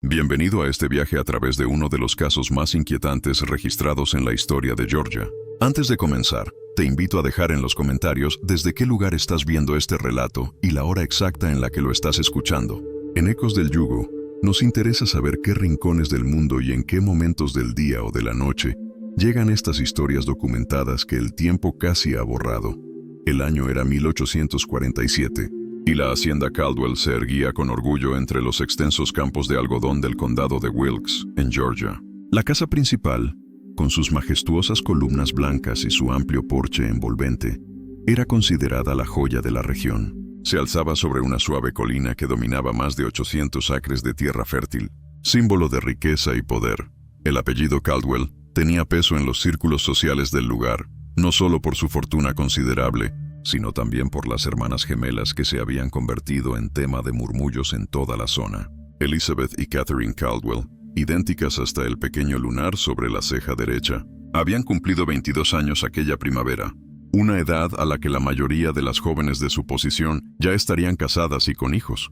Bienvenido a este viaje a través de uno de los casos más inquietantes registrados en la historia de Georgia. Antes de comenzar, te invito a dejar en los comentarios desde qué lugar estás viendo este relato y la hora exacta en la que lo estás escuchando. En Ecos del Yugo, nos interesa saber qué rincones del mundo y en qué momentos del día o de la noche llegan estas historias documentadas que el tiempo casi ha borrado. El año era 1847. Y la hacienda Caldwell se erguía con orgullo entre los extensos campos de algodón del condado de Wilkes, en Georgia. La casa principal, con sus majestuosas columnas blancas y su amplio porche envolvente, era considerada la joya de la región. Se alzaba sobre una suave colina que dominaba más de 800 acres de tierra fértil, símbolo de riqueza y poder. El apellido Caldwell tenía peso en los círculos sociales del lugar, no solo por su fortuna considerable, sino también por las hermanas gemelas que se habían convertido en tema de murmullos en toda la zona. Elizabeth y Catherine Caldwell, idénticas hasta el pequeño lunar sobre la ceja derecha, habían cumplido 22 años aquella primavera, una edad a la que la mayoría de las jóvenes de su posición ya estarían casadas y con hijos.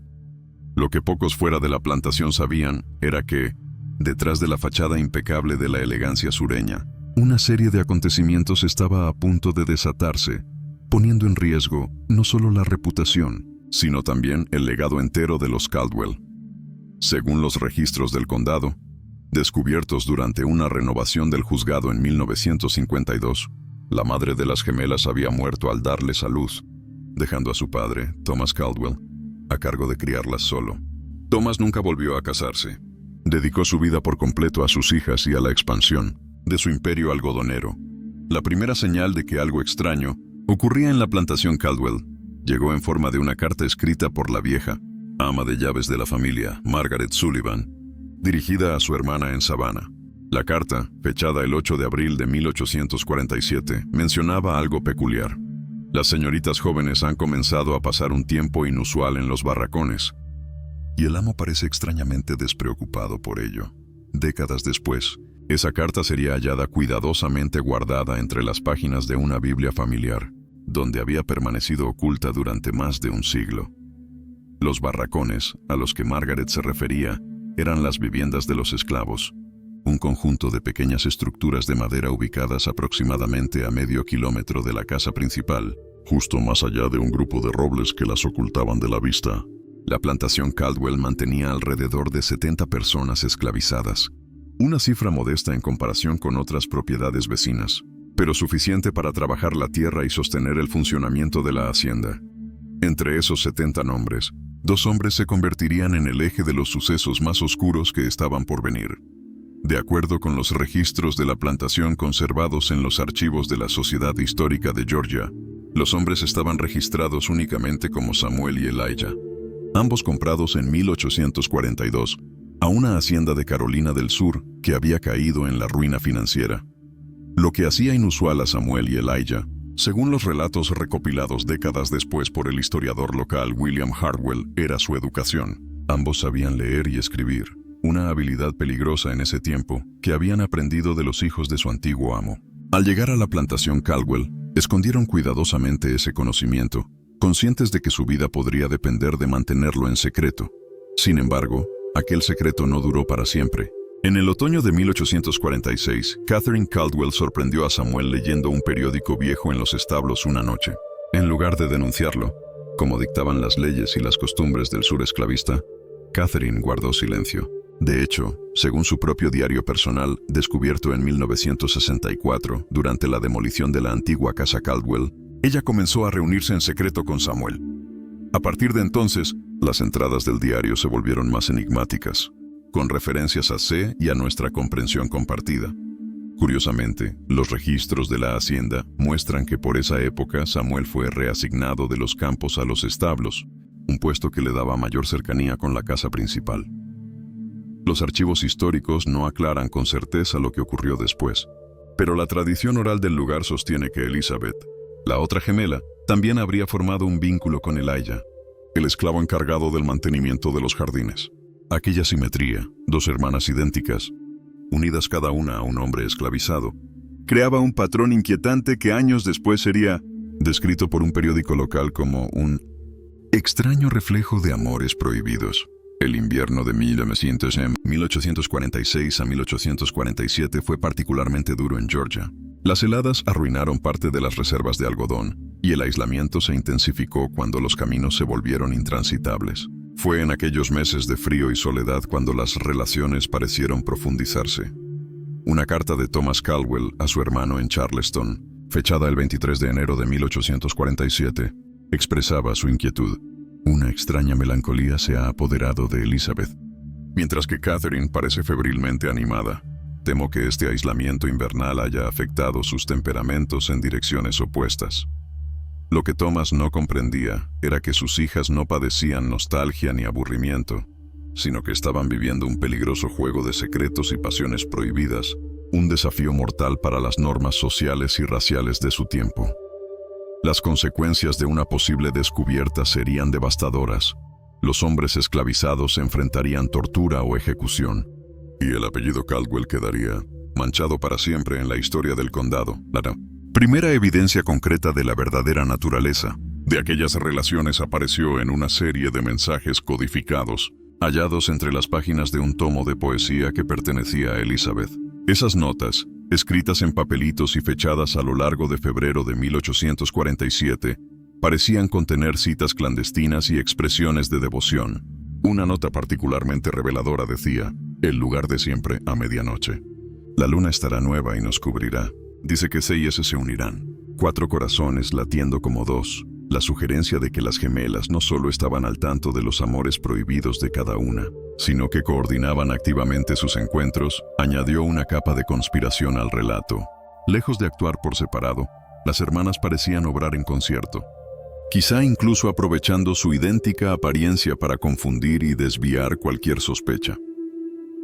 Lo que pocos fuera de la plantación sabían era que, detrás de la fachada impecable de la elegancia sureña, una serie de acontecimientos estaba a punto de desatarse, poniendo en riesgo no solo la reputación, sino también el legado entero de los Caldwell. Según los registros del condado, descubiertos durante una renovación del juzgado en 1952, la madre de las gemelas había muerto al darles a luz, dejando a su padre, Thomas Caldwell, a cargo de criarlas solo. Thomas nunca volvió a casarse. Dedicó su vida por completo a sus hijas y a la expansión de su imperio algodonero. La primera señal de que algo extraño ocurría en la plantación Caldwell llegó en forma de una carta escrita por la vieja, ama de llaves de la familia, Margaret Sullivan, dirigida a su hermana en Savannah. La carta, fechada el 8 de abril de 1847, mencionaba algo peculiar. Las señoritas jóvenes han comenzado a pasar un tiempo inusual en los barracones, y el amo parece extrañamente despreocupado por ello. Décadas después, esa carta sería hallada cuidadosamente guardada entre las páginas de una Biblia familiar, donde había permanecido oculta durante más de un siglo. Los barracones, a los que Margaret se refería, eran las viviendas de los esclavos, un conjunto de pequeñas estructuras de madera ubicadas aproximadamente a medio kilómetro de la casa principal, justo más allá de un grupo de robles que las ocultaban de la vista. La plantación Caldwell mantenía alrededor de 70 personas esclavizadas, una cifra modesta en comparación con otras propiedades vecinas, pero suficiente para trabajar la tierra y sostener el funcionamiento de la hacienda. Entre esos 70 nombres, 2 hombres se convertirían en el eje de los sucesos más oscuros que estaban por venir. De acuerdo con los registros de la plantación conservados en los archivos de la Sociedad Histórica de Georgia, los hombres estaban registrados únicamente como Samuel y Elijah, ambos comprados en 1842, a una hacienda de Carolina del Sur que había caído en la ruina financiera. Lo que hacía inusual a Samuel y Elijah, según los relatos recopilados décadas después por el historiador local William Hartwell, era su educación. Ambos sabían leer y escribir, una habilidad peligrosa en ese tiempo que habían aprendido de los hijos de su antiguo amo. Al llegar a la plantación Caldwell, escondieron cuidadosamente ese conocimiento, conscientes de que su vida podría depender de mantenerlo en secreto. Sin embargo, aquel secreto no duró para siempre. En el otoño de 1846, Catherine Caldwell sorprendió a Samuel leyendo un periódico viejo en los establos una noche. En lugar de denunciarlo, como dictaban las leyes y las costumbres del sur esclavista, Catherine guardó silencio. De hecho, según su propio diario personal, descubierto en 1964 durante la demolición de la antigua casa Caldwell, ella comenzó a reunirse en secreto con Samuel. A partir de entonces, las entradas del diario se volvieron más enigmáticas, con referencias a C y a nuestra comprensión compartida. Curiosamente, los registros de la hacienda muestran que por esa época Samuel fue reasignado de los campos a los establos, un puesto que le daba mayor cercanía con la casa principal. Los archivos históricos no aclaran con certeza lo que ocurrió después, pero la tradición oral del lugar sostiene que Elizabeth, la otra gemela, también habría formado un vínculo con Elijah, el esclavo encargado del mantenimiento de los jardines. Aquella simetría, 2 hermanas idénticas, unidas cada una a un hombre esclavizado, creaba un patrón inquietante que años después sería descrito por un periódico local como un extraño reflejo de amores prohibidos. El invierno de 1846 a 1847 fue particularmente duro en Georgia. Las heladas arruinaron parte de las reservas de algodón y el aislamiento se intensificó cuando los caminos se volvieron intransitables. Fue en aquellos meses de frío y soledad cuando las relaciones parecieron profundizarse. Una carta de Thomas Caldwell a su hermano en Charleston, fechada el 23 de enero de 1847, expresaba su inquietud. Una extraña melancolía se ha apoderado de Elizabeth. Mientras que Catherine parece febrilmente animada, temo que este aislamiento invernal haya afectado sus temperamentos en direcciones opuestas. Lo que Thomas no comprendía era que sus hijas no padecían nostalgia ni aburrimiento, sino que estaban viviendo un peligroso juego de secretos y pasiones prohibidas, un desafío mortal para las normas sociales y raciales de su tiempo. Las consecuencias de una posible descubierta serían devastadoras. Los hombres esclavizados enfrentarían tortura o ejecución, y el apellido Caldwell quedaría manchado para siempre en la historia del condado. La primera evidencia concreta de la verdadera naturaleza de aquellas relaciones apareció en una serie de mensajes codificados, hallados entre las páginas de un tomo de poesía que pertenecía a Elizabeth. Esas notas, escritas en papelitos y fechadas a lo largo de febrero de 1847, parecían contener citas clandestinas y expresiones de devoción. Una nota particularmente reveladora decía: el lugar de siempre a medianoche. La luna estará nueva y nos cubrirá. Dice que C y S se unirán. 4 corazones latiendo como 2. La sugerencia de que las gemelas no solo estaban al tanto de los amores prohibidos de cada una, sino que coordinaban activamente sus encuentros, añadió una capa de conspiración al relato. Lejos de actuar por separado, las hermanas parecían obrar en concierto, quizá incluso aprovechando su idéntica apariencia para confundir y desviar cualquier sospecha.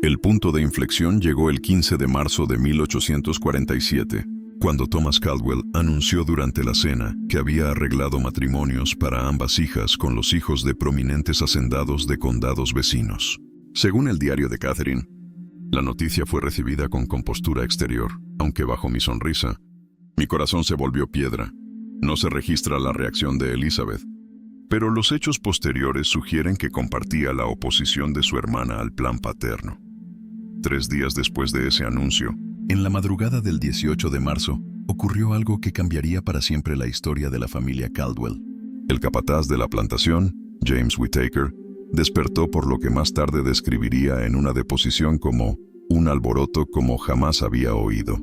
El punto de inflexión llegó el 15 de marzo de 1847, cuando Thomas Caldwell anunció durante la cena que había arreglado matrimonios para ambas hijas con los hijos de prominentes hacendados de condados vecinos. Según el diario de Catherine, la noticia fue recibida con compostura exterior, aunque bajo mi sonrisa, mi corazón se volvió piedra. No se registra la reacción de Elizabeth, pero los hechos posteriores sugieren que compartía la oposición de su hermana al plan paterno. 3 días después de ese anuncio, en la madrugada del 18 de marzo, ocurrió algo que cambiaría para siempre la historia de la familia Caldwell. El capataz de la plantación, James Whittaker, despertó por lo que más tarde describiría en una deposición como un alboroto como jamás había oído.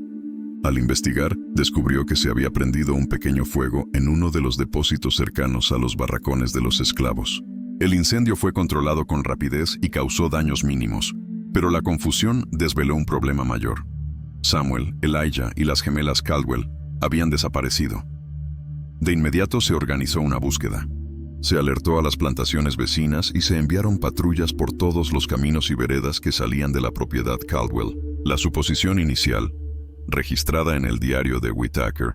Al investigar, descubrió que se había prendido un pequeño fuego en uno de los depósitos cercanos a los barracones de los esclavos. El incendio fue controlado con rapidez y causó daños mínimos, pero la confusión desveló un problema mayor. Samuel, Elijah y las gemelas Caldwell habían desaparecido. De inmediato se organizó una búsqueda. Se alertó a las plantaciones vecinas y se enviaron patrullas por todos los caminos y veredas que salían de la propiedad Caldwell. La suposición inicial, registrada en el diario de Whittaker,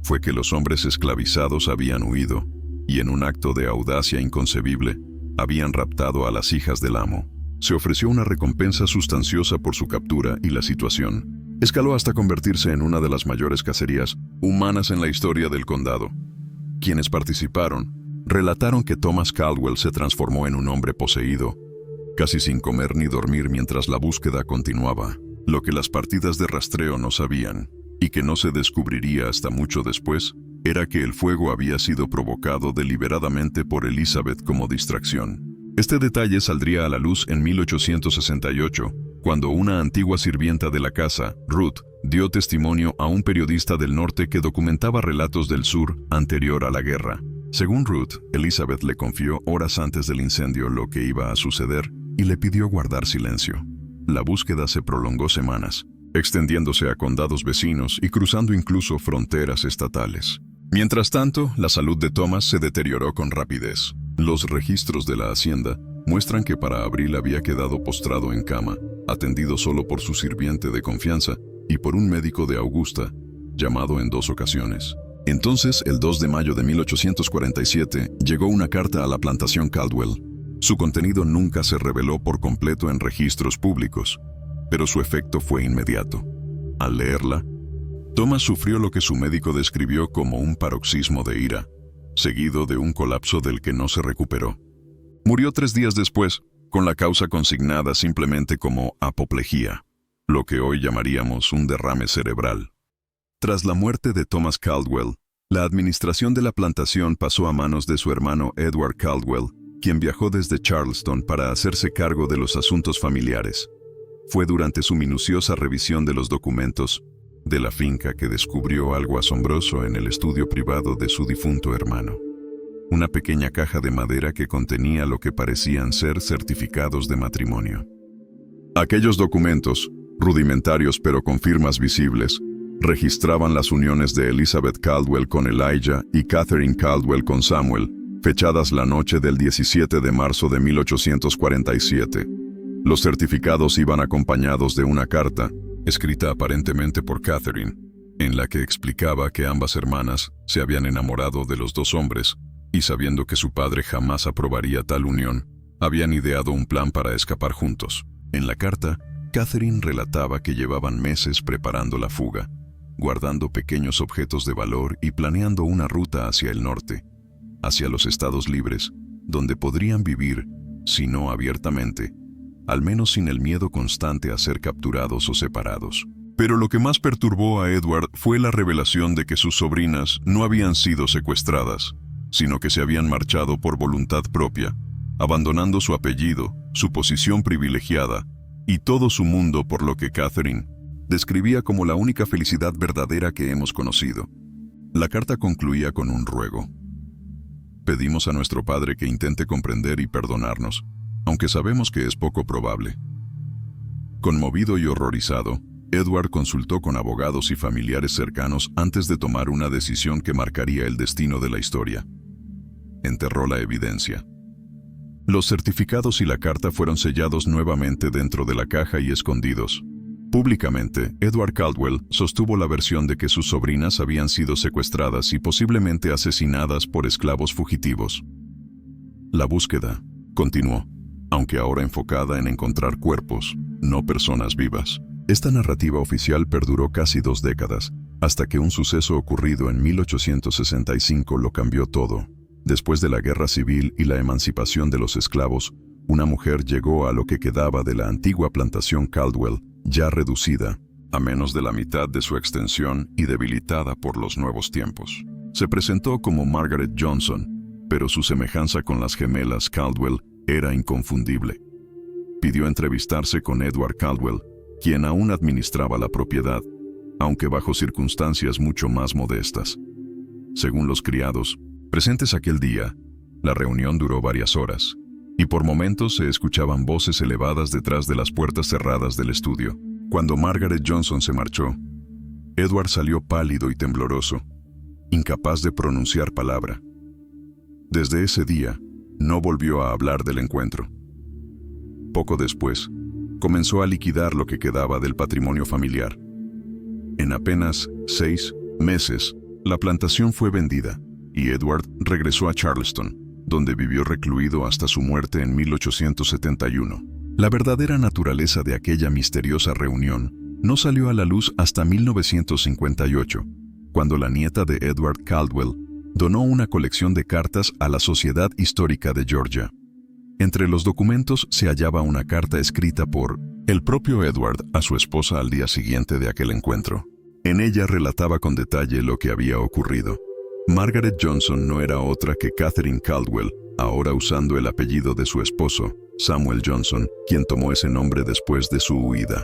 fue que los hombres esclavizados habían huido y en un acto de audacia inconcebible, habían raptado a las hijas del amo. Se ofreció una recompensa sustanciosa por su captura y la situación escaló hasta convertirse en una de las mayores cacerías humanas en la historia del condado. Quienes participaron relataron que Thomas Caldwell se transformó en un hombre poseído, casi sin comer ni dormir mientras la búsqueda continuaba. Lo que las partidas de rastreo no sabían, y que no se descubriría hasta mucho después, era que el fuego había sido provocado deliberadamente por Elizabeth como distracción. Este detalle saldría a la luz en 1868, cuando una antigua sirvienta de la casa, Ruth, dio testimonio a un periodista del norte que documentaba relatos del sur anterior a la guerra. Según Ruth, Elizabeth le confió horas antes del incendio lo que iba a suceder y le pidió guardar silencio. La búsqueda se prolongó semanas, extendiéndose a condados vecinos y cruzando incluso fronteras estatales. Mientras tanto, la salud de Thomas se deterioró con rapidez. Los registros de la hacienda muestran que para abril había quedado postrado en cama, atendido solo por su sirviente de confianza y por un médico de Augusta, llamado en 2 ocasiones. Entonces, el 2 de mayo de 1847, llegó una carta a la plantación Caldwell. Su contenido nunca se reveló por completo en registros públicos, pero su efecto fue inmediato. Al leerla, Thomas sufrió lo que su médico describió como un paroxismo de ira, seguido de un colapso del que no se recuperó. Murió 3 días después, con la causa consignada simplemente como apoplejía, lo que hoy llamaríamos un derrame cerebral. Tras la muerte de Thomas Caldwell, la administración de la plantación pasó a manos de su hermano Edward Caldwell, quien viajó desde Charleston para hacerse cargo de los asuntos familiares. Fue durante su minuciosa revisión de los documentos de la finca que descubrió algo asombroso en el estudio privado de su difunto hermano. Una pequeña caja de madera que contenía lo que parecían ser certificados de matrimonio. Aquellos documentos, rudimentarios pero con firmas visibles, registraban las uniones de Elizabeth Caldwell con Elijah y Catherine Caldwell con Samuel, fechadas la noche del 17 de marzo de 1847. Los certificados iban acompañados de una carta, escrita aparentemente por Catherine, en la que explicaba que ambas hermanas se habían enamorado de los dos hombres y, sabiendo que su padre jamás aprobaría tal unión, habían ideado un plan para escapar juntos. En la carta, Catherine relataba que llevaban meses preparando la fuga, guardando pequeños objetos de valor y planeando una ruta hacia el norte, hacia los Estados Libres, donde podrían vivir, si no abiertamente, al menos sin el miedo constante a ser capturados o separados. Pero lo que más perturbó a Edward fue la revelación de que sus sobrinas no habían sido secuestradas, sino que se habían marchado por voluntad propia, abandonando su apellido, su posición privilegiada y todo su mundo por lo que Catherine describía como la única felicidad verdadera que hemos conocido. La carta concluía con un ruego. Pedimos a nuestro Padre que intente comprender y perdonarnos, aunque sabemos que es poco probable. Conmovido y horrorizado, Edward consultó con abogados y familiares cercanos antes de tomar una decisión que marcaría el destino de la historia. Enterró la evidencia. Los certificados y la carta fueron sellados nuevamente dentro de la caja y escondidos. Públicamente, Edward Caldwell sostuvo la versión de que sus sobrinas habían sido secuestradas y posiblemente asesinadas por esclavos fugitivos. La búsqueda continuó, aunque ahora enfocada en encontrar cuerpos, no personas vivas. Esta narrativa oficial perduró casi 2 décadas, hasta que un suceso ocurrido en 1865 lo cambió todo. Después de la Guerra Civil y la emancipación de los esclavos, una mujer llegó a lo que quedaba de la antigua plantación Caldwell, ya reducida a menos de la mitad de su extensión y debilitada por los nuevos tiempos. Se presentó como Margaret Johnson, pero su semejanza con las gemelas Caldwell era inconfundible. Pidió entrevistarse con Edward Caldwell, quien aún administraba la propiedad, aunque bajo circunstancias mucho más modestas. Según los criados presentes aquel día, la reunión duró varias horas, y por momentos se escuchaban voces elevadas detrás de las puertas cerradas del estudio. Cuando Margaret Johnson se marchó, Edward salió pálido y tembloroso, incapaz de pronunciar palabra. Desde ese día, no volvió a hablar del encuentro. Poco después, comenzó a liquidar lo que quedaba del patrimonio familiar. En apenas 6 meses, la plantación fue vendida, y Edward regresó a Charleston, donde vivió recluido hasta su muerte en 1871. La verdadera naturaleza de aquella misteriosa reunión no salió a la luz hasta 1958, cuando la nieta de Edward Caldwell donó una colección de cartas a la Sociedad Histórica de Georgia. Entre los documentos se hallaba una carta escrita por el propio Edward a su esposa al día siguiente de aquel encuentro. En ella relataba con detalle lo que había ocurrido. Margaret Johnson no era otra que Catherine Caldwell, ahora usando el apellido de su esposo, Samuel Johnson, quien tomó ese nombre después de su huida.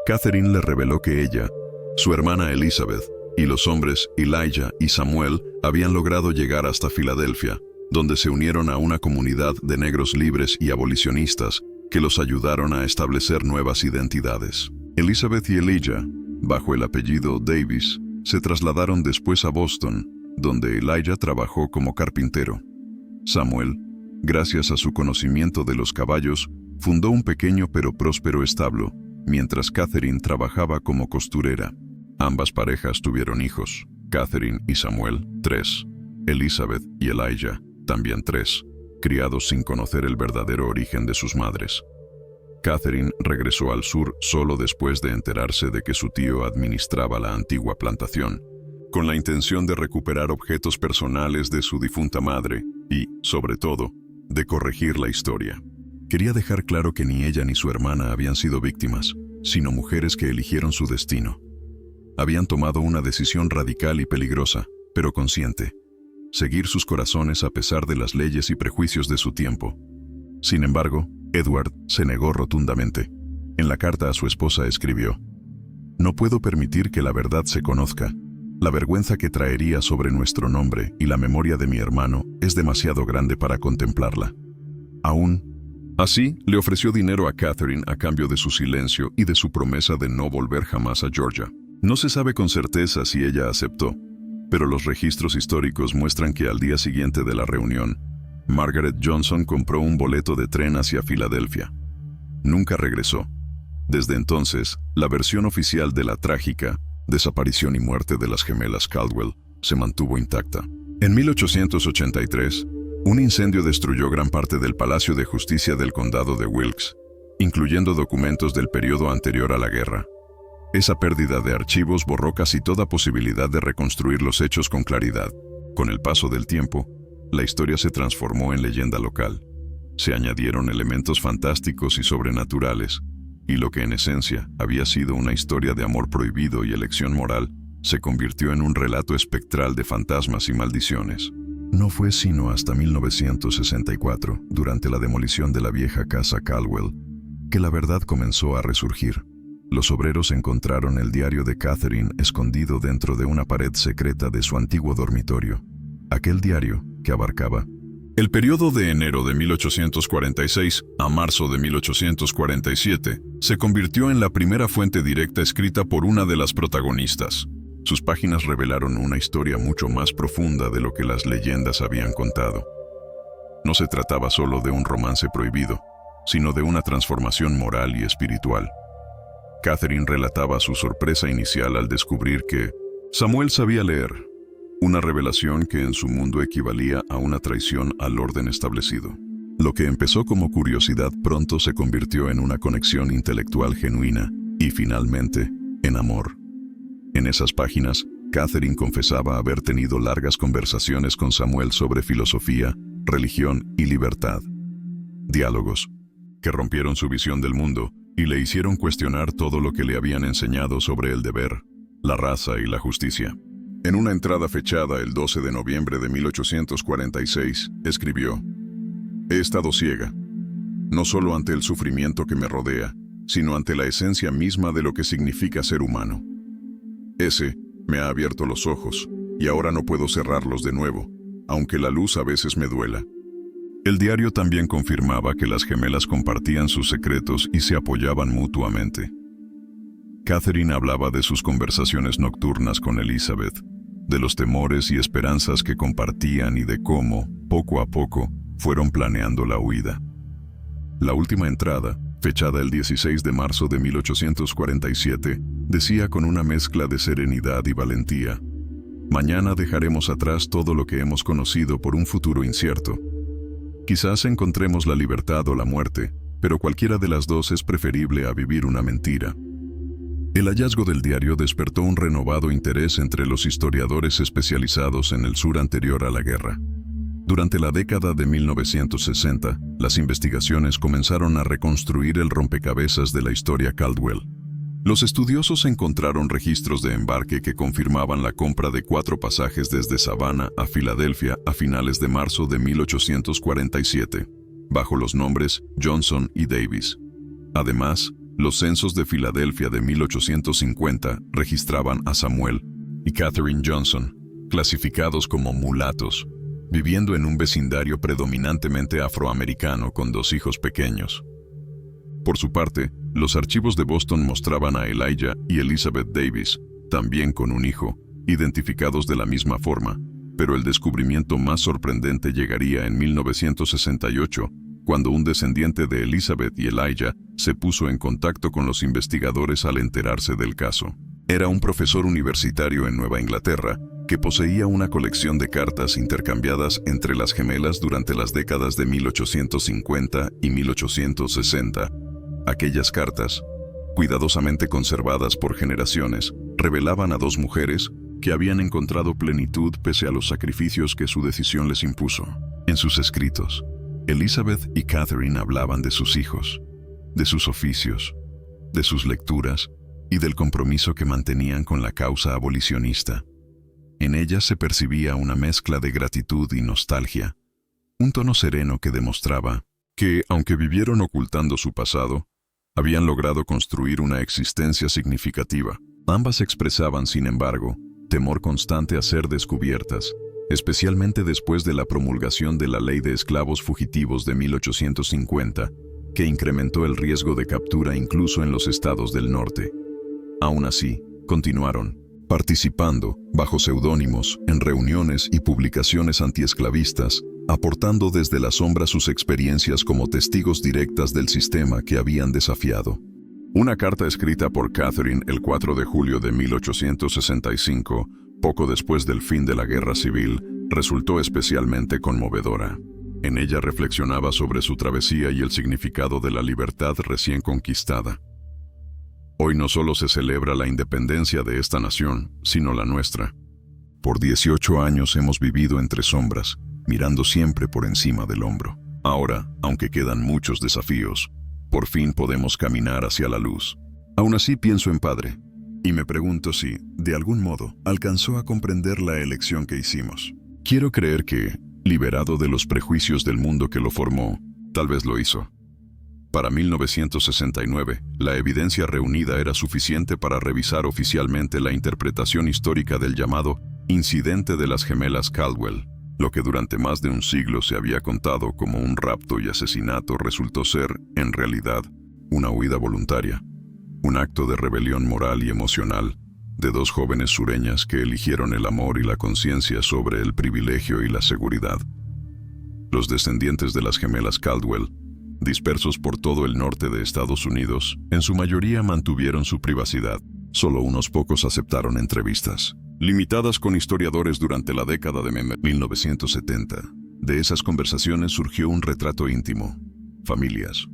Catherine le reveló que ella, su hermana Elizabeth, y los hombres Elijah y Samuel habían logrado llegar hasta Filadelfia, donde se unieron a una comunidad de negros libres y abolicionistas que los ayudaron a establecer nuevas identidades. Elizabeth y Elijah, bajo el apellido Davis, se trasladaron después a Boston, donde Elijah trabajó como carpintero. Samuel, gracias a su conocimiento de los caballos, fundó un pequeño pero próspero establo, mientras Catherine trabajaba como costurera. Ambas parejas tuvieron hijos, Catherine y Samuel, 3, Elizabeth y Elijah, también 3, criados sin conocer el verdadero origen de sus madres. Catherine regresó al sur solo después de enterarse de que su tío administraba la antigua plantación, con la intención de recuperar objetos personales de su difunta madre y, sobre todo, de corregir la historia. Quería dejar claro que ni ella ni su hermana habían sido víctimas, sino mujeres que eligieron su destino. Habían tomado una decisión radical y peligrosa, pero consciente: seguir sus corazones a pesar de las leyes y prejuicios de su tiempo. Sin embargo, Edward se negó rotundamente. En la carta a su esposa escribió: «No puedo permitir que la verdad se conozca. La vergüenza que traería sobre nuestro nombre y la memoria de mi hermano es demasiado grande para contemplarla». Aún así, le ofreció dinero a Catherine a cambio de su silencio y de su promesa de no volver jamás a Georgia. No se sabe con certeza si ella aceptó, pero los registros históricos muestran que al día siguiente de la reunión, Margaret Johnson compró un boleto de tren hacia Filadelfia. Nunca regresó. Desde entonces, la versión oficial de la trágica desaparición y muerte de las gemelas Caldwell se mantuvo intacta. En 1883, un incendio destruyó gran parte del Palacio de Justicia del Condado de Wilkes, incluyendo documentos del periodo anterior a la guerra. Esa pérdida de archivos borró casi toda posibilidad de reconstruir los hechos con claridad. Con el paso del tiempo, la historia se transformó en leyenda local. Se añadieron elementos fantásticos y sobrenaturales, y lo que en esencia había sido una historia de amor prohibido y elección moral, se convirtió en un relato espectral de fantasmas y maldiciones. No fue sino hasta 1964, durante la demolición de la vieja casa Caldwell, que la verdad comenzó a resurgir. Los obreros encontraron el diario de Catherine escondido dentro de una pared secreta de su antiguo dormitorio. Aquel diario, que abarcaba el periodo de enero de 1846 a marzo de 1847, se convirtió en la primera fuente directa escrita por una de las protagonistas. Sus páginas revelaron una historia mucho más profunda de lo que las leyendas habían contado. No se trataba solo de un romance prohibido, sino de una transformación moral y espiritual. Catherine relataba su sorpresa inicial al descubrir que Samuel sabía leer, una revelación que en su mundo equivalía a una traición al orden establecido. Lo que empezó como curiosidad pronto se convirtió en una conexión intelectual genuina y, finalmente, en amor. En esas páginas, Catherine confesaba haber tenido largas conversaciones con Samuel sobre filosofía, religión y libertad. Diálogos que rompieron su visión del mundo y le hicieron cuestionar todo lo que le habían enseñado sobre el deber, la raza y la justicia. En una entrada fechada el 12 de noviembre de 1846, escribió: «He estado ciega, no solo ante el sufrimiento que me rodea, sino ante la esencia misma de lo que significa ser humano. Ese me ha abierto los ojos, y ahora no puedo cerrarlos de nuevo, aunque la luz a veces me duela». El diario también confirmaba que las gemelas compartían sus secretos y se apoyaban mutuamente. Catherine hablaba de sus conversaciones nocturnas con Elizabeth, de los temores y esperanzas que compartían y de cómo, poco a poco, fueron planeando la huida. La última entrada, fechada el 16 de marzo de 1847, decía con una mezcla de serenidad y valentía: «Mañana dejaremos atrás todo lo que hemos conocido por un futuro incierto. Quizás encontremos la libertad o la muerte, pero cualquiera de las dos es preferible a vivir una mentira». El hallazgo del diario despertó un renovado interés entre los historiadores especializados en el sur anterior a la guerra. Durante la década de 1960, las investigaciones comenzaron a reconstruir el rompecabezas de la historia Caldwell. Los estudiosos encontraron registros de embarque que confirmaban la compra de 4 pasajes desde Savannah a Filadelfia a finales de marzo de 1847, bajo los nombres Johnson y Davis. Además, los censos de Filadelfia de 1850 registraban a Samuel y Catherine Johnson, clasificados como mulatos, viviendo en un vecindario predominantemente afroamericano con 2 hijos pequeños. Por su parte, los archivos de Boston mostraban a Elijah y Elizabeth Davis, también con un hijo, identificados de la misma forma, pero el descubrimiento más sorprendente llegaría en 1968, cuando un descendiente de Elizabeth y Elijah se puso en contacto con los investigadores al enterarse del caso. Era un profesor universitario en Nueva Inglaterra que poseía una colección de cartas intercambiadas entre las gemelas durante las décadas de 1850 y 1860. Aquellas cartas, cuidadosamente conservadas por generaciones, revelaban a 2 mujeres que habían encontrado plenitud pese a los sacrificios que su decisión les impuso. En sus escritos, Elizabeth y Catherine hablaban de sus hijos, de sus oficios, de sus lecturas y del compromiso que mantenían con la causa abolicionista. En ellas se percibía una mezcla de gratitud y nostalgia, un tono sereno que demostraba que, aunque vivieron ocultando su pasado, habían logrado construir una existencia significativa. Ambas expresaban, sin embargo, temor constante a ser descubiertas, especialmente después de la promulgación de la Ley de Esclavos Fugitivos de 1850, que incrementó el riesgo de captura incluso en los estados del norte. Aún así, continuaron participando, bajo seudónimos, en reuniones y publicaciones antiesclavistas, aportando desde la sombra sus experiencias como testigos directas del sistema que habían desafiado. Una carta escrita por Catherine el 4 de julio de 1865, poco después del fin de la Guerra Civil, resultó especialmente conmovedora. En ella reflexionaba sobre su travesía y el significado de la libertad recién conquistada. Hoy no solo se celebra la independencia de esta nación, sino la nuestra. Por 18 años hemos vivido entre sombras, mirando siempre por encima del hombro. Ahora, aunque quedan muchos desafíos, por fin podemos caminar hacia la luz. Aún así pienso en Padre, y me pregunto si, de algún modo, alcanzó a comprender la elección que hicimos. Quiero creer que, liberado de los prejuicios del mundo que lo formó, tal vez lo hizo. Para 1969, la evidencia reunida era suficiente para revisar oficialmente la interpretación histórica del llamado Incidente de las Gemelas Caldwell. Lo que durante más de un siglo se había contado como un rapto y asesinato resultó ser, en realidad, una huida voluntaria, un acto de rebelión moral y emocional de dos jóvenes sureñas que eligieron el amor y la conciencia sobre el privilegio y la seguridad. Los descendientes de las gemelas Caldwell, dispersos por todo el norte de Estados Unidos, en su mayoría mantuvieron su privacidad. Solo unos pocos aceptaron entrevistas, limitadas con historiadores durante la década de 1970. De esas conversaciones surgió un retrato íntimo, familias,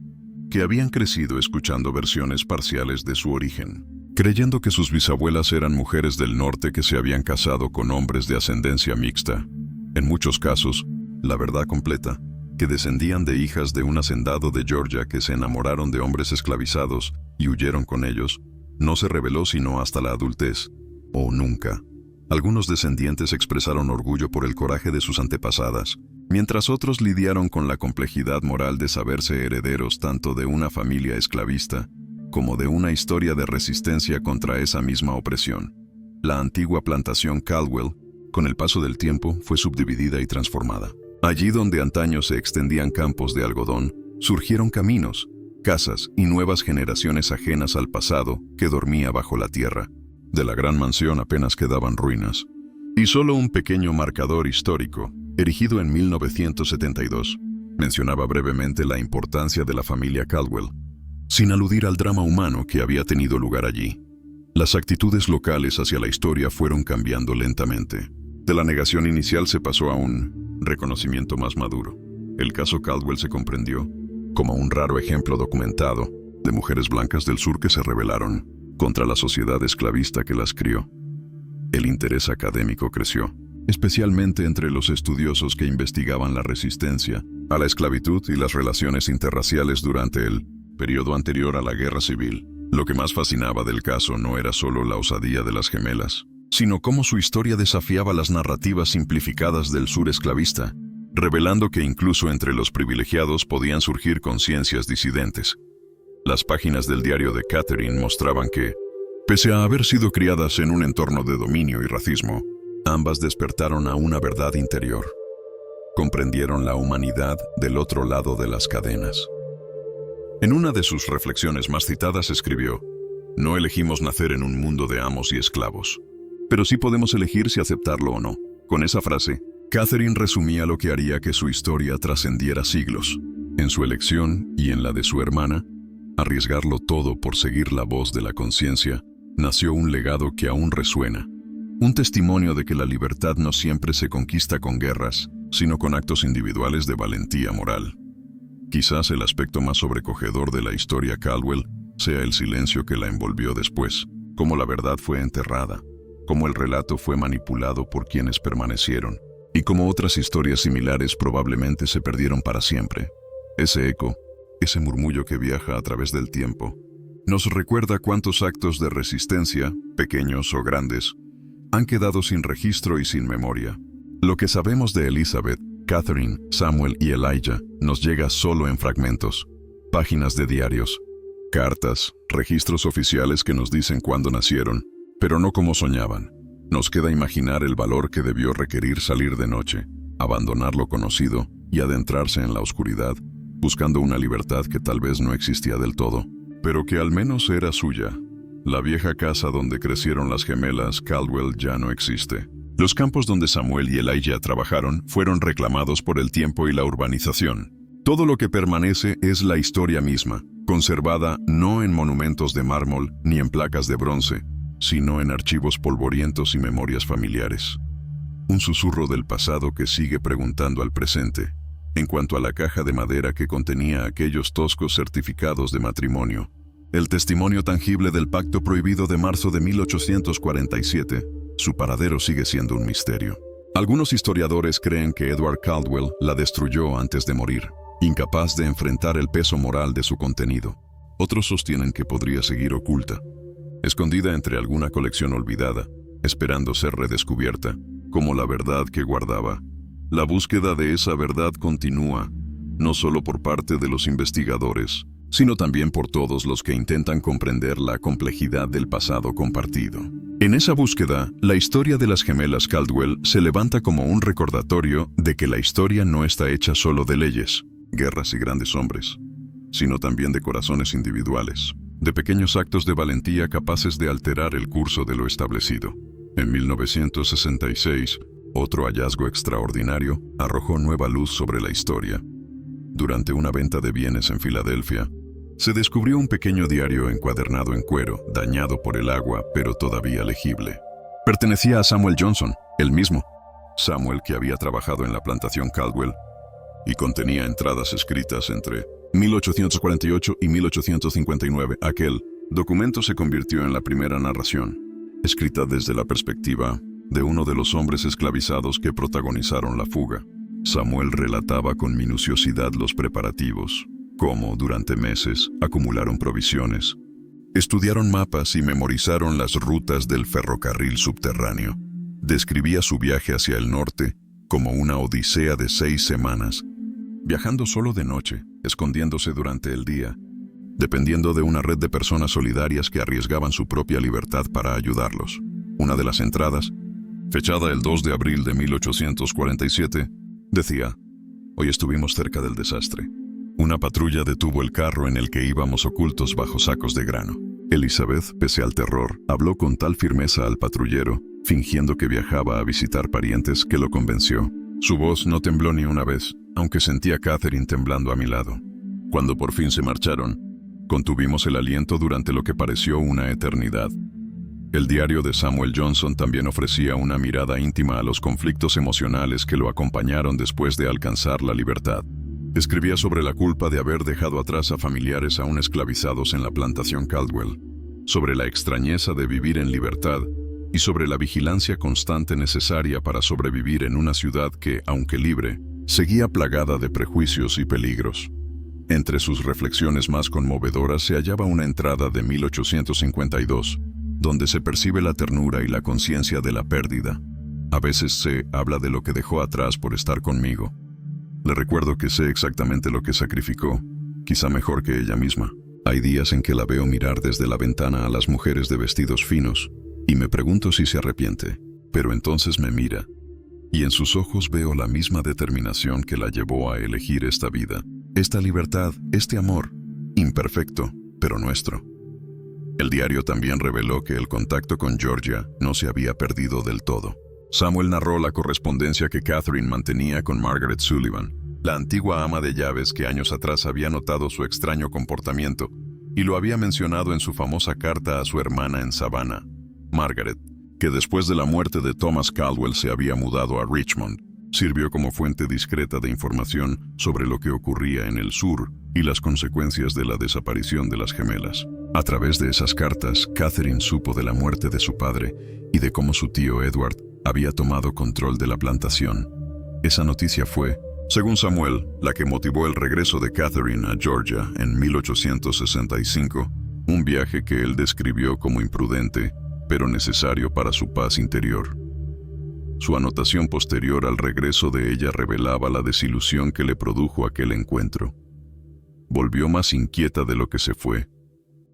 que habían crecido escuchando versiones parciales de su origen, creyendo que sus bisabuelas eran mujeres del norte que se habían casado con hombres de ascendencia mixta. En muchos casos, la verdad completa, que descendían de hijas de un hacendado de Georgia que se enamoraron de hombres esclavizados y huyeron con ellos, no se reveló sino hasta la adultez, o nunca. Algunos descendientes expresaron orgullo por el coraje de sus antepasadas, mientras otros lidiaron con la complejidad moral de saberse herederos tanto de una familia esclavista como de una historia de resistencia contra esa misma opresión. La antigua plantación Caldwell, con el paso del tiempo, fue subdividida y transformada. Allí donde antaño se extendían campos de algodón, surgieron caminos, casas y nuevas generaciones ajenas al pasado que dormía bajo la tierra. De la gran mansión apenas quedaban ruinas, y solo un pequeño marcador histórico, erigido en 1972, mencionaba brevemente la importancia de la familia Caldwell, sin aludir al drama humano que había tenido lugar allí. Las actitudes locales hacia la historia fueron cambiando lentamente. De la negación inicial se pasó a un reconocimiento más maduro. El caso Caldwell se comprendió como un raro ejemplo documentado de mujeres blancas del sur que se rebelaron contra la sociedad esclavista que las crió. El interés académico creció, especialmente entre los estudiosos que investigaban la resistencia a la esclavitud y las relaciones interraciales durante el periodo anterior a la Guerra Civil. Lo que más fascinaba del caso no era solo la osadía de las gemelas, sino cómo su historia desafiaba las narrativas simplificadas del sur esclavista, revelando que incluso entre los privilegiados podían surgir conciencias disidentes. Las páginas del diario de Catherine mostraban que, pese a haber sido criadas en un entorno de dominio y racismo, ambas despertaron a una verdad interior. Comprendieron la humanidad del otro lado de las cadenas. En una de sus reflexiones más citadas escribió: "No elegimos nacer en un mundo de amos y esclavos, pero sí podemos elegir si aceptarlo o no". Con esa frase, Catherine resumía lo que haría que su historia trascendiera siglos. En su elección y en la de su hermana, arriesgarlo todo por seguir la voz de la conciencia, nació un legado que aún resuena. Un testimonio de que la libertad no siempre se conquista con guerras, sino con actos individuales de valentía moral. Quizás el aspecto más sobrecogedor de la historia Caldwell sea el silencio que la envolvió después, cómo la verdad fue enterrada, cómo el relato fue manipulado por quienes permanecieron, Y como otras historias similares probablemente se perdieron para siempre. Ese eco, ese murmullo que viaja a través del tiempo, nos recuerda cuántos actos de resistencia, pequeños o grandes, han quedado sin registro y sin memoria. Lo que sabemos de Elizabeth, Catherine, Samuel y Elijah nos llega solo en fragmentos, páginas de diarios, cartas, registros oficiales que nos dicen cuándo nacieron, pero no como soñaban. Nos queda imaginar el valor que debió requerir salir de noche, abandonar lo conocido y adentrarse en la oscuridad, buscando una libertad que tal vez no existía del todo, pero que al menos era suya. La vieja casa donde crecieron las gemelas Caldwell ya no existe. Los campos donde Samuel y Elijah trabajaron fueron reclamados por el tiempo y la urbanización. Todo lo que permanece es la historia misma, conservada no en monumentos de mármol ni en placas de bronce, sino en archivos polvorientos y memorias familiares. Un susurro del pasado que sigue preguntando al presente. En cuanto a la caja de madera que contenía aquellos toscos certificados de matrimonio, el testimonio tangible del pacto prohibido de marzo de 1847, su paradero sigue siendo un misterio. Algunos historiadores creen que Edward Caldwell la destruyó antes de morir, incapaz de enfrentar el peso moral de su contenido. Otros sostienen que podría seguir oculta, escondida entre alguna colección olvidada, esperando ser redescubierta, como la verdad que guardaba. La búsqueda de esa verdad continúa, no solo por parte de los investigadores, sino también por todos los que intentan comprender la complejidad del pasado compartido. En esa búsqueda, la historia de las gemelas Caldwell se levanta como un recordatorio de que la historia no está hecha solo de leyes, guerras y grandes hombres, sino también de corazones individuales, de pequeños actos de valentía capaces de alterar el curso de lo establecido. En 1966, otro hallazgo extraordinario arrojó nueva luz sobre la historia. Durante una venta de bienes en Filadelfia, se descubrió un pequeño diario encuadernado en cuero, dañado por el agua, pero todavía legible. Pertenecía a Samuel Johnson, el mismo. Samuel que había trabajado en la plantación Caldwell, y contenía entradas escritas entre 1848 y 1859. Aquel documento se convirtió en la primera narración, escrita desde la perspectiva de uno de los hombres esclavizados que protagonizaron la fuga. Samuel relataba con minuciosidad los preparativos, cómo, durante meses, acumularon provisiones, estudiaron mapas y memorizaron las rutas del ferrocarril subterráneo. Describía su viaje hacia el norte como una odisea de 6 semanas, viajando solo de noche, escondiéndose durante el día, dependiendo de una red de personas solidarias que arriesgaban su propia libertad para ayudarlos. Una de las entradas, fechada el 2 de abril de 1847, decía: «Hoy estuvimos cerca del desastre. Una patrulla detuvo el carro en el que íbamos ocultos bajo sacos de grano». Elizabeth, pese al terror, habló con tal firmeza al patrullero, fingiendo que viajaba a visitar parientes, que lo convenció. Su voz no tembló ni una vez, aunque sentía a Catherine temblando a mi lado. Cuando por fin se marcharon, contuvimos el aliento durante lo que pareció una eternidad. El diario de Samuel Johnson también ofrecía una mirada íntima a los conflictos emocionales que lo acompañaron después de alcanzar la libertad. Escribía sobre la culpa de haber dejado atrás a familiares aún esclavizados en la plantación Caldwell, sobre la extrañeza de vivir en libertad y sobre la vigilancia constante necesaria para sobrevivir en una ciudad que, aunque libre, seguía plagada de prejuicios y peligros. Entre sus reflexiones más conmovedoras se hallaba una entrada de 1852, donde se percibe la ternura y la conciencia de la pérdida. A veces se habla de lo que dejó atrás por estar conmigo. Le recuerdo que sé exactamente lo que sacrificó, quizá mejor que ella misma. Hay días en que la veo mirar desde la ventana a las mujeres de vestidos finos, y me pregunto si se arrepiente, pero entonces me mira, y en sus ojos veo la misma determinación que la llevó a elegir esta vida, esta libertad, este amor, imperfecto, pero nuestro. El diario también reveló que el contacto con Georgia no se había perdido del todo. Samuel narró la correspondencia que Catherine mantenía con Margaret Sullivan, la antigua ama de llaves que años atrás había notado su extraño comportamiento y lo había mencionado en su famosa carta a su hermana en Savannah. Margaret, que después de la muerte de Thomas Caldwell se había mudado a Richmond, sirvió como fuente discreta de información sobre lo que ocurría en el sur y las consecuencias de la desaparición de las gemelas. A través de esas cartas, Catherine supo de la muerte de su padre y de cómo su tío Edward había tomado control de la plantación. Esa noticia fue, según Samuel, la que motivó el regreso de Catherine a Georgia en 1865, un viaje que él describió como imprudente, pero necesario para su paz interior. Su anotación posterior al regreso de ella revelaba la desilusión que le produjo aquel encuentro. Volvió más inquieta de lo que se fue,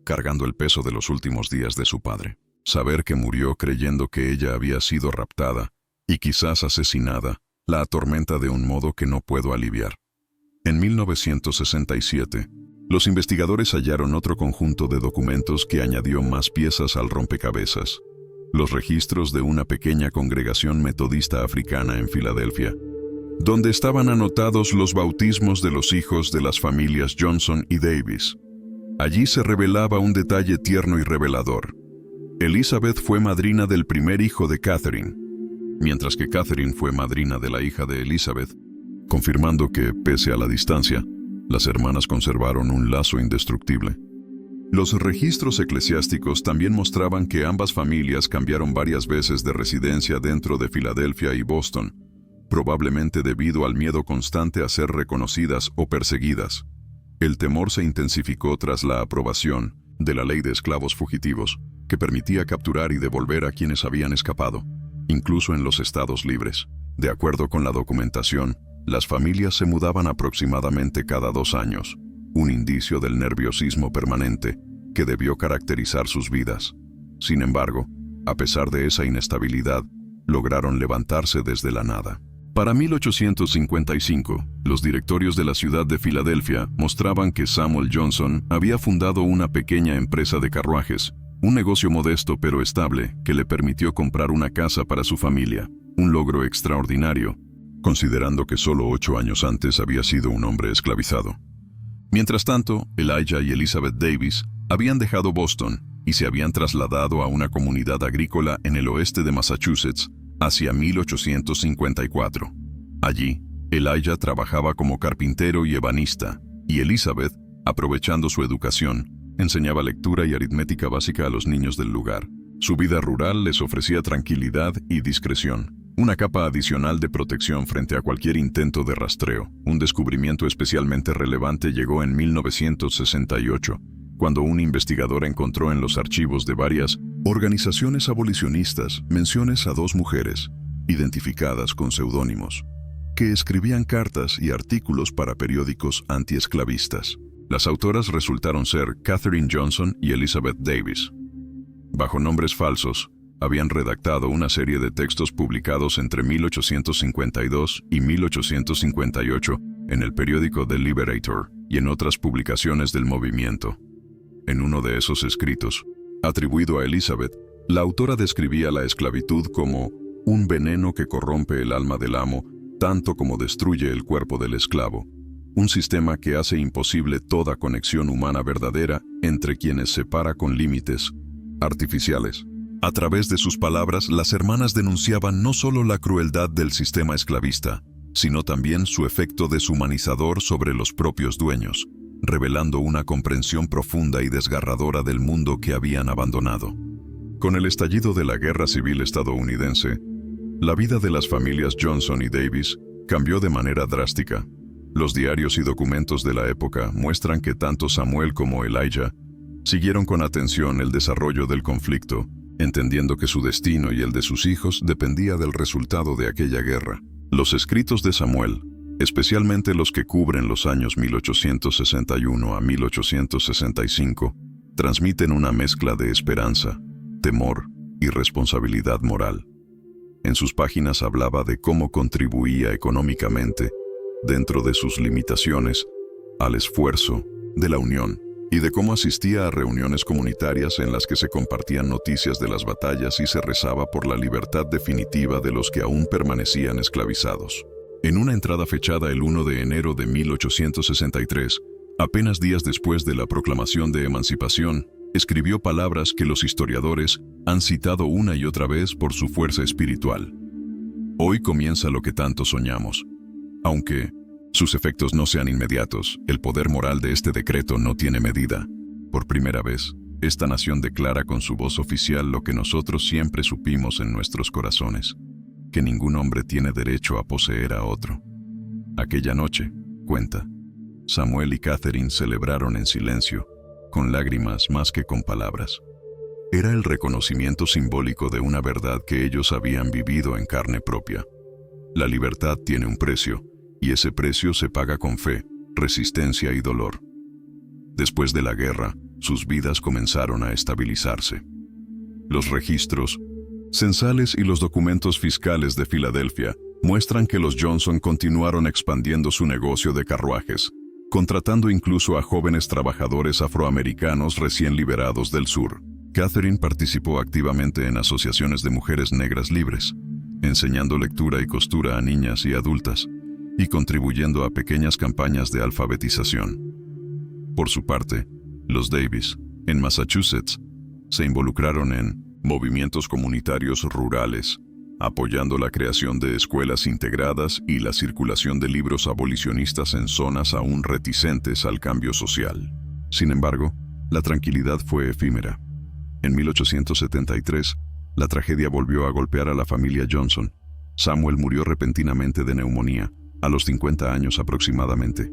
cargando el peso de los últimos días de su padre. Saber que murió creyendo que ella había sido raptada, y quizás asesinada, la atormenta de un modo que no puedo aliviar. En 1967, los investigadores hallaron otro conjunto de documentos que añadió más piezas al rompecabezas. Los registros de una pequeña congregación metodista africana en Filadelfia, donde estaban anotados los bautismos de los hijos de las familias Johnson y Davis. Allí se revelaba un detalle tierno y revelador. Elizabeth fue madrina del primer hijo de Catherine, mientras que Catherine fue madrina de la hija de Elizabeth, confirmando que, pese a la distancia, las hermanas conservaron un lazo indestructible. Los registros eclesiásticos también mostraban que ambas familias cambiaron varias veces de residencia dentro de Filadelfia y Boston, probablemente debido al miedo constante a ser reconocidas o perseguidas. El temor se intensificó tras la aprobación de la ley de esclavos fugitivos, que permitía capturar y devolver a quienes habían escapado, incluso en los estados libres. De acuerdo con la documentación, las familias se mudaban aproximadamente cada 2 años, un indicio del nerviosismo permanente que debió caracterizar sus vidas. Sin embargo, a pesar de esa inestabilidad, lograron levantarse desde la nada. Para 1855, los directorios de la ciudad de Filadelfia mostraban que Samuel Johnson había fundado una pequeña empresa de carruajes, un negocio modesto pero estable que le permitió comprar una casa para su familia, un logro extraordinario, considerando que solo 8 años antes había sido un hombre esclavizado. Mientras tanto, Elijah y Elizabeth Davis habían dejado Boston y se habían trasladado a una comunidad agrícola en el oeste de Massachusetts hacia 1854. Allí, Elijah trabajaba como carpintero y ebanista, y Elizabeth, aprovechando su educación, enseñaba lectura y aritmética básica a los niños del lugar. Su vida rural les ofrecía tranquilidad y discreción, una capa adicional de protección frente a cualquier intento de rastreo. Un descubrimiento especialmente relevante llegó en 1968, cuando un investigador encontró en los archivos de varias organizaciones abolicionistas menciones a 2 mujeres, identificadas con seudónimos, que escribían cartas y artículos para periódicos antiesclavistas. Las autoras resultaron ser Catherine Johnson y Elizabeth Davis. Bajo nombres falsos, habían redactado una serie de textos publicados entre 1852 y 1858 en el periódico The Liberator y en otras publicaciones del movimiento. En uno de esos escritos, atribuido a Elizabeth, la autora describía la esclavitud como un veneno que corrompe el alma del amo tanto como destruye el cuerpo del esclavo, un sistema que hace imposible toda conexión humana verdadera entre quienes separa con límites artificiales. A través de sus palabras, las hermanas denunciaban no solo la crueldad del sistema esclavista, sino también su efecto deshumanizador sobre los propios dueños, revelando una comprensión profunda y desgarradora del mundo que habían abandonado. Con el estallido de la Guerra Civil estadounidense, la vida de las familias Johnson y Davis cambió de manera drástica. Los diarios y documentos de la época muestran que tanto Samuel como Elijah siguieron con atención el desarrollo del conflicto, entendiendo que su destino y el de sus hijos dependía del resultado de aquella guerra. Los escritos de Samuel, especialmente los que cubren los años 1861 a 1865, transmiten una mezcla de esperanza, temor y responsabilidad moral. En sus páginas hablaba de cómo contribuía económicamente, dentro de sus limitaciones, al esfuerzo de la Unión, y de cómo asistía a reuniones comunitarias en las que se compartían noticias de las batallas y se rezaba por la libertad definitiva de los que aún permanecían esclavizados. En una entrada fechada el 1 de enero de 1863, apenas días después de la proclamación de emancipación, escribió palabras que los historiadores han citado una y otra vez por su fuerza espiritual. Hoy comienza lo que tanto soñamos. Aunque sus efectos no sean inmediatos, el poder moral de este decreto no tiene medida. Por primera vez, esta nación declara con su voz oficial lo que nosotros siempre supimos en nuestros corazones: que ningún hombre tiene derecho a poseer a otro. Aquella noche, cuenta, Samuel y Catherine celebraron en silencio, con lágrimas más que con palabras. Era el reconocimiento simbólico de una verdad que ellos habían vivido en carne propia. La libertad tiene un precio, y ese precio se paga con fe, resistencia y dolor. Después de la guerra, sus vidas comenzaron a estabilizarse. Los registros censales y los documentos fiscales de Filadelfia muestran que los Johnson continuaron expandiendo su negocio de carruajes, contratando incluso a jóvenes trabajadores afroamericanos recién liberados del sur. Catherine participó activamente en asociaciones de mujeres negras libres, enseñando lectura y costura a niñas y adultas, y contribuyendo a pequeñas campañas de alfabetización. Por su parte, los Davis, en Massachusetts, se involucraron en movimientos comunitarios rurales, apoyando la creación de escuelas integradas y la circulación de libros abolicionistas en zonas aún reticentes al cambio social. Sin embargo, la tranquilidad fue efímera. En 1873, la tragedia volvió a golpear a la familia Johnson. Samuel murió repentinamente de neumonía, a los 50 años aproximadamente.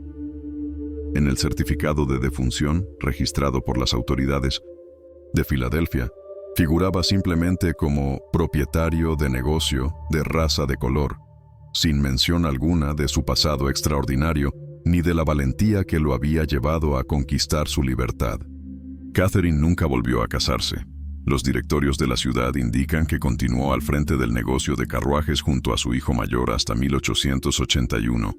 En el certificado de defunción, registrado por las autoridades de Filadelfia, figuraba simplemente como propietario de negocio de raza de color, sin mención alguna de su pasado extraordinario ni de la valentía que lo había llevado a conquistar su libertad. Catherine nunca volvió a casarse. Los directorios de la ciudad indican que continuó al frente del negocio de carruajes junto a su hijo mayor hasta 1881,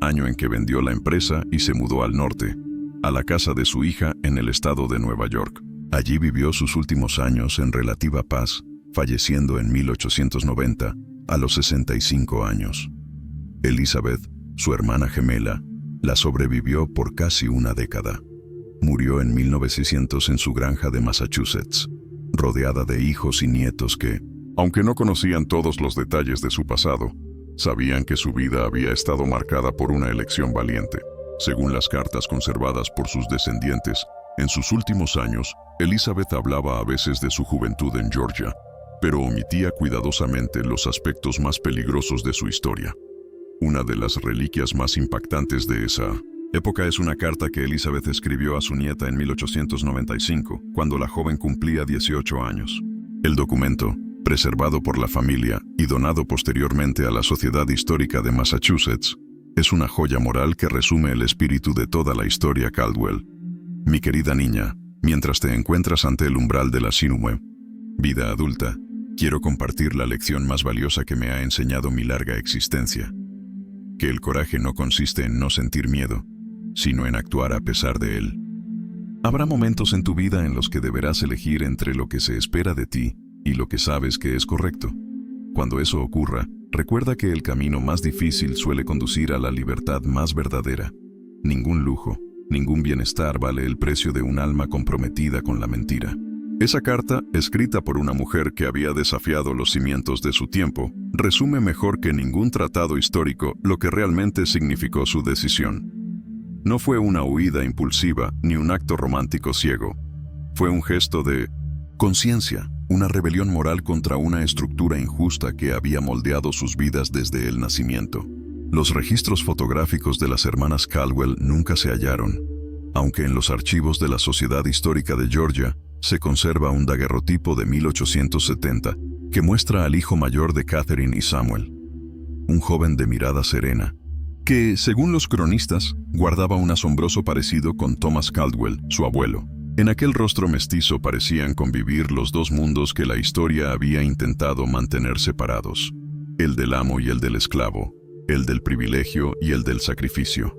año en que vendió la empresa y se mudó al norte, a la casa de su hija en el estado de Nueva York. Allí vivió sus últimos años en relativa paz, falleciendo en 1890, a los 65 años. Elizabeth, su hermana gemela, la sobrevivió por casi una década. Murió en 1900 en su granja de Massachusetts, rodeada de hijos y nietos que, aunque no conocían todos los detalles de su pasado, sabían que su vida había estado marcada por una elección valiente. Según las cartas conservadas por sus descendientes, en sus últimos años, Elizabeth hablaba a veces de su juventud en Georgia, pero omitía cuidadosamente los aspectos más peligrosos de su historia. Una de las reliquias más impactantes de esa época es una carta que Elizabeth escribió a su nieta en 1895, cuando la joven cumplía 18 años. El documento, preservado por la familia y donado posteriormente a la Sociedad Histórica de Massachusetts, es una joya moral que resume el espíritu de toda la historia Caldwell. Mi querida niña, mientras te encuentras ante el umbral de la Sinumue, vida adulta, quiero compartir la lección más valiosa que me ha enseñado mi larga existencia. Que el coraje no consiste en no sentir miedo, sino en actuar a pesar de él. Habrá momentos en tu vida en los que deberás elegir entre lo que se espera de ti y lo que sabes que es correcto. Cuando eso ocurra, recuerda que el camino más difícil suele conducir a la libertad más verdadera. Ningún lujo, ningún bienestar vale el precio de un alma comprometida con la mentira. Esa carta, escrita por una mujer que había desafiado los cimientos de su tiempo, resume mejor que ningún tratado histórico lo que realmente significó su decisión. No fue una huida impulsiva ni un acto romántico ciego. Fue un gesto de conciencia, una rebelión moral contra una estructura injusta que había moldeado sus vidas desde el nacimiento. Los registros fotográficos de las hermanas Caldwell nunca se hallaron, aunque en los archivos de la Sociedad Histórica de Georgia se conserva un daguerrotipo de 1870 que muestra al hijo mayor de Catherine y Samuel, un joven de mirada serena, que, según los cronistas, guardaba un asombroso parecido con Thomas Caldwell, su abuelo. En aquel rostro mestizo parecían convivir los dos mundos que la historia había intentado mantener separados, el del amo y el del esclavo, el del privilegio y el del sacrificio.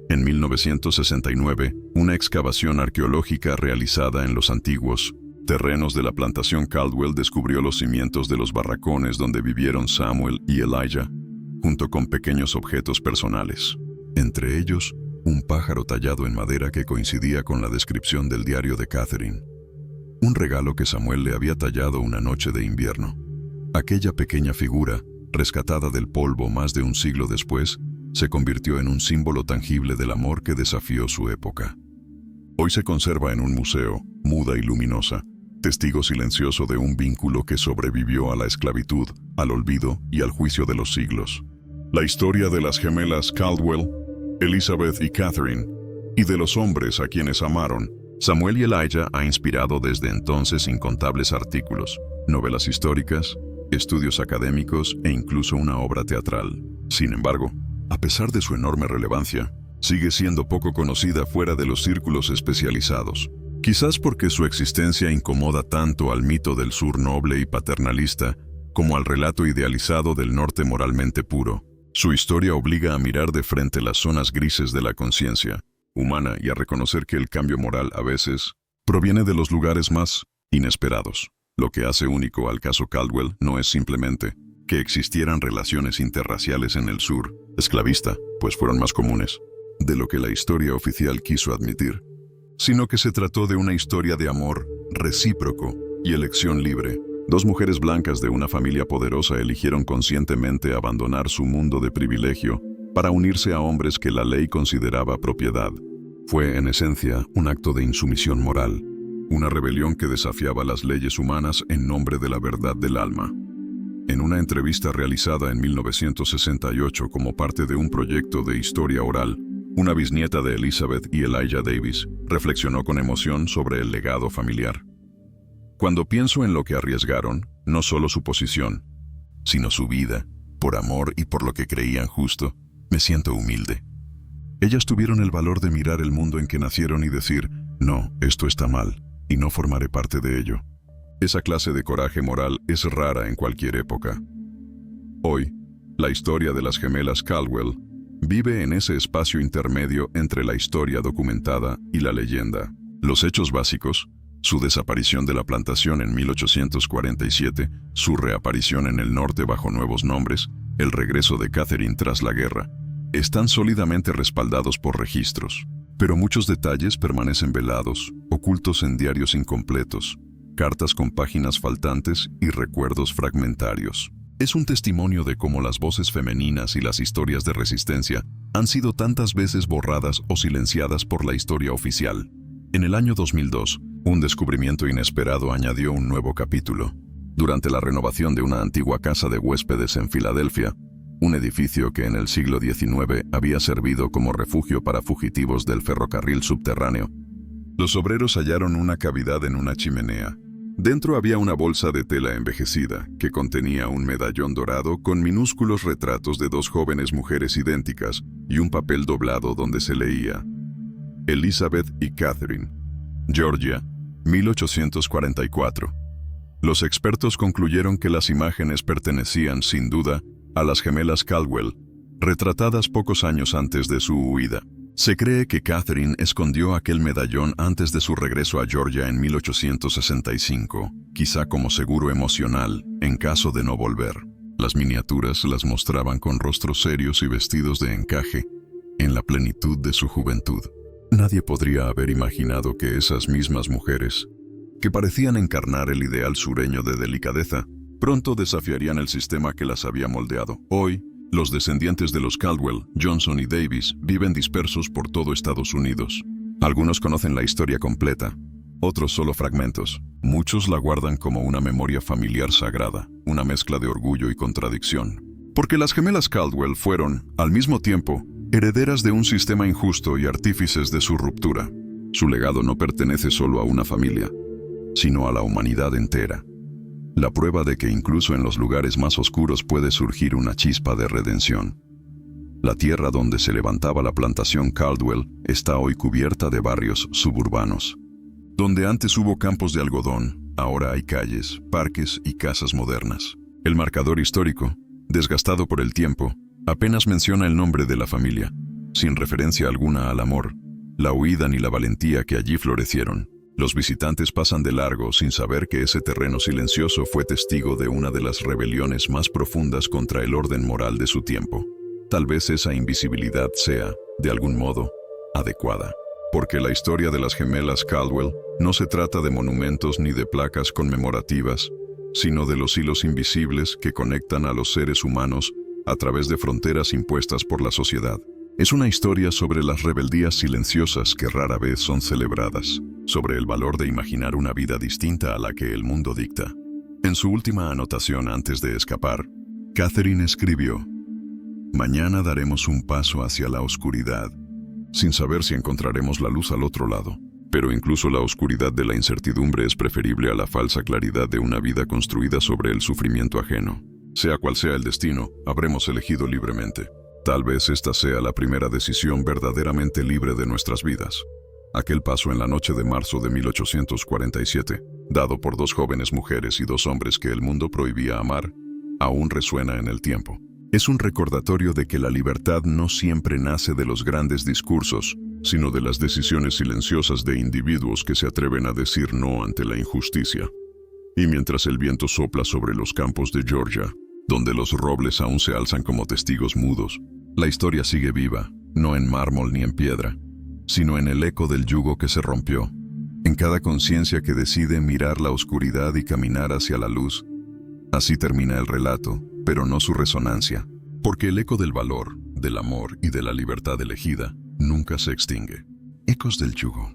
En 1969, una excavación arqueológica realizada en los antiguos terrenos de la plantación Caldwell descubrió los cimientos de los barracones donde vivieron Samuel y Elijah, junto con pequeños objetos personales. Entre ellos, un pájaro tallado en madera que coincidía con la descripción del diario de Catherine. Un regalo que Samuel le había tallado una noche de invierno. Aquella pequeña figura, rescatada del polvo más de un siglo después, se convirtió en un símbolo tangible del amor que desafió su época. Hoy se conserva en un museo, muda y luminosa, testigo silencioso de un vínculo que sobrevivió a la esclavitud, al olvido y al juicio de los siglos. La historia de las gemelas Caldwell, Elizabeth y Catherine, y de los hombres a quienes amaron, Samuel y Elijah, ha inspirado desde entonces incontables artículos, novelas históricas, estudios académicos e incluso una obra teatral. Sin embargo, a pesar de su enorme relevancia, sigue siendo poco conocida fuera de los círculos especializados. Quizás porque su existencia incomoda tanto al mito del sur noble y paternalista como al relato idealizado del norte moralmente puro. Su historia obliga a mirar de frente las zonas grises de la conciencia humana y a reconocer que el cambio moral a veces proviene de los lugares más inesperados. Lo que hace único al caso Caldwell no es simplemente que existieran relaciones interraciales en el sur esclavista, pues fueron más comunes de lo que la historia oficial quiso admitir, sino que se trató de una historia de amor recíproco y elección libre. Dos mujeres blancas de una familia poderosa eligieron conscientemente abandonar su mundo de privilegio para unirse a hombres que la ley consideraba propiedad. Fue, en esencia, un acto de insumisión moral, una rebelión que desafiaba las leyes humanas en nombre de la verdad del alma. En una entrevista realizada en 1968 como parte de un proyecto de historia oral, una bisnieta de Elizabeth y Elijah Davis reflexionó con emoción sobre el legado familiar. Cuando pienso en lo que arriesgaron, no solo su posición, sino su vida, por amor y por lo que creían justo, me siento humilde. Ellas tuvieron el valor de mirar el mundo en que nacieron y decir, no, esto está mal, y no formaré parte de ello. Esa clase de coraje moral es rara en cualquier época. Hoy, la historia de las gemelas Caldwell vive en ese espacio intermedio entre la historia documentada y la leyenda. Los hechos básicos, su desaparición de la plantación en 1847, su reaparición en el norte bajo nuevos nombres, el regreso de Catherine tras la guerra, están sólidamente respaldados por registros. Pero muchos detalles permanecen velados, ocultos en diarios incompletos, cartas con páginas faltantes y recuerdos fragmentarios. Es un testimonio de cómo las voces femeninas y las historias de resistencia han sido tantas veces borradas o silenciadas por la historia oficial. En el año 2002, un descubrimiento inesperado añadió un nuevo capítulo. Durante la renovación de una antigua casa de huéspedes en Filadelfia, un edificio que en el siglo XIX había servido como refugio para fugitivos del ferrocarril subterráneo, los obreros hallaron una cavidad en una chimenea. Dentro había una bolsa de tela envejecida que contenía un medallón dorado con minúsculos retratos de dos jóvenes mujeres idénticas y un papel doblado donde se leía: Elizabeth y Catherine, Georgia, 1844. Los expertos concluyeron que las imágenes pertenecían, sin duda, a las gemelas Caldwell, retratadas pocos años antes de su huida. Se cree que Catherine escondió aquel medallón antes de su regreso a Georgia en 1865, quizá como seguro emocional, en caso de no volver. Las miniaturas las mostraban con rostros serios y vestidos de encaje, en la plenitud de su juventud. Nadie podría haber imaginado que esas mismas mujeres, que parecían encarnar el ideal sureño de delicadeza, pronto desafiarían el sistema que las había moldeado. Hoy, los descendientes de los Caldwell, Johnson y Davis viven dispersos por todo Estados Unidos. Algunos conocen la historia completa, otros solo fragmentos. Muchos la guardan como una memoria familiar sagrada, una mezcla de orgullo y contradicción. Porque las gemelas Caldwell fueron, al mismo tiempo, herederas de un sistema injusto y artífices de su ruptura. Su legado no pertenece solo a una familia, sino a la humanidad entera. La prueba de que incluso en los lugares más oscuros puede surgir una chispa de redención. La tierra donde se levantaba la plantación Caldwell está hoy cubierta de barrios suburbanos. Donde antes hubo campos de algodón, ahora hay calles, parques y casas modernas. El marcador histórico, desgastado por el tiempo, apenas menciona el nombre de la familia, sin referencia alguna al amor, la huida ni la valentía que allí florecieron. Los visitantes pasan de largo sin saber que ese terreno silencioso fue testigo de una de las rebeliones más profundas contra el orden moral de su tiempo. Tal vez esa invisibilidad sea, de algún modo, adecuada. Porque la historia de las gemelas Caldwell no se trata de monumentos ni de placas conmemorativas, sino de los hilos invisibles que conectan a los seres humanos a través de fronteras impuestas por la sociedad. Es una historia sobre las rebeldías silenciosas que rara vez son celebradas, sobre el valor de imaginar una vida distinta a la que el mundo dicta. En su última anotación antes de escapar, Catherine escribió: «Mañana daremos un paso hacia la oscuridad, sin saber si encontraremos la luz al otro lado. Pero incluso la oscuridad de la incertidumbre es preferible a la falsa claridad de una vida construida sobre el sufrimiento ajeno. Sea cual sea el destino, habremos elegido libremente. Tal vez esta sea la primera decisión verdaderamente libre de nuestras vidas». Aquel paso en la noche de marzo de 1847, dado por dos jóvenes mujeres y dos hombres que el mundo prohibía amar, aún resuena en el tiempo. Es un recordatorio de que la libertad no siempre nace de los grandes discursos, sino de las decisiones silenciosas de individuos que se atreven a decir no ante la injusticia. Y mientras el viento sopla sobre los campos de Georgia, donde los robles aún se alzan como testigos mudos, la historia sigue viva, no en mármol ni en piedra, sino en el eco del yugo que se rompió, en cada conciencia que decide mirar la oscuridad y caminar hacia la luz. Así termina el relato, pero no su resonancia, porque el eco del valor, del amor y de la libertad elegida nunca se extingue. Ecos del yugo.